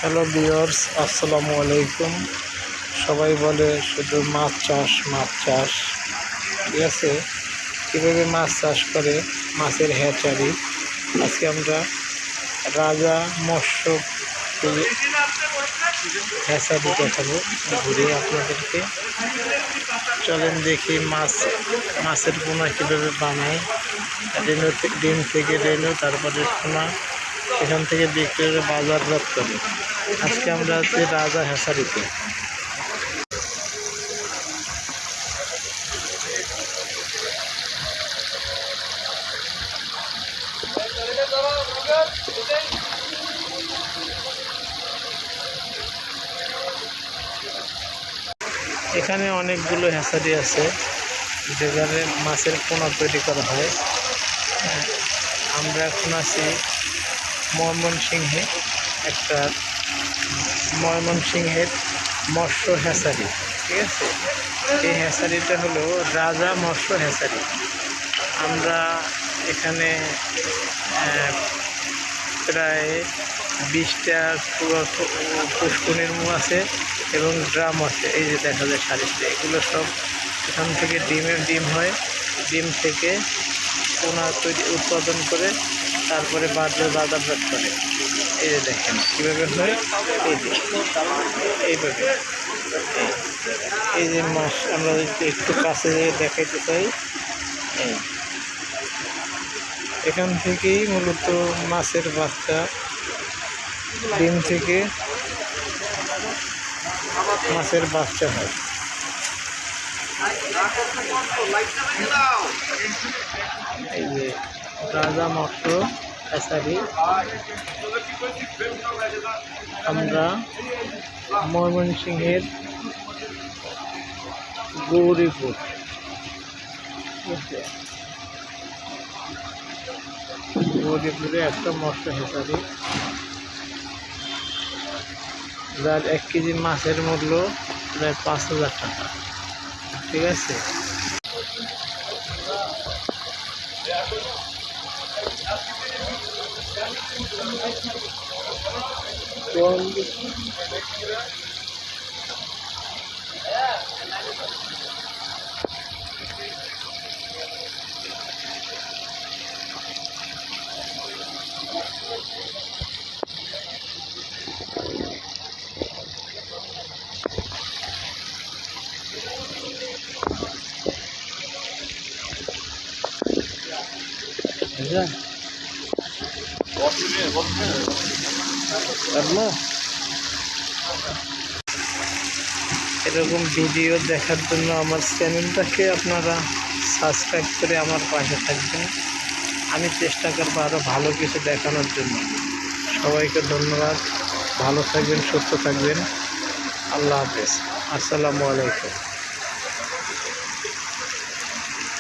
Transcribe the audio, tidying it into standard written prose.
Hello viewers, আসসালামু আলাইকুম। সবাই বলে শুধু মাছ চাষ মাছ চাষ, ঠিক আছে। কীভাবে মাছ চাষ করে, মাছের হ্যাচারি। আজকে আমরা রাজা মৎস্য হ্যাচারি দেখাবো ঘুরে আপনাদেরকে। চলেন দেখি মাছের পোনা কীভাবে বানায়। ডিম থেকে রেনু, তারপরে পোনা, এখান থেকে বিক্রি করে বাজারজাত করে। আজকে আমরা আছি রাজা হ্যাচারিতে। এখানে অনেকগুলো হ্যাচারি আছে যেখানে মাছের পোনা তৈরি করা হয়। আমরা এখন আছি ময়মনসিংহের মৎস্য হ্যাচারি, ঠিক আছে। এই হ্যাচারিটা হলো রাজা মৎস্য হ্যাচারি। আমরা এখানে প্রায় 20টা পুষ্কনির মুখ আছে এবং ড্রাম আছে। এই যে দেখা যায় সারিতে, এগুলো সব এখান থেকে ডিম হয়। ডিম থেকে পোনা উৎপাদন করে তারপরে বাজারজাত করে। এই যে দেখেন কীভাবে হয়, এইভাবে। এই যে মাছ আমরা যদি একটু কাছে যেয়ে দেখাইতে চাই, এখান থেকেই মূলত মাছের বাচ্চা, ডিম থেকে মাছের বাচ্চা হয়। এই যে রাজা মৎস্য হ্যাচারি, আমরা ময়মনসিংহের গৌরীপুর, গৌরীপুরে একটা মৎস্য হ্যাচারি, যার 1 কেজি মাছের মূল্য প্রায় 5,000 টাকা, ঠিক আছে। এরকম ভিডিও দেখার জন্য আমার চ্যানেলটাকে আপনারা সাবস্ক্রাইব করে আমার পাশে থাকবেন। আমি চেষ্টা করবো আরও ভালো কিছু দেখানোর জন্য। সবাইকে ধন্যবাদ। ভালো থাকবেন, সুস্থ থাকবেন। আল্লাহ হাফেজ। আসসালামু আলাইকুম।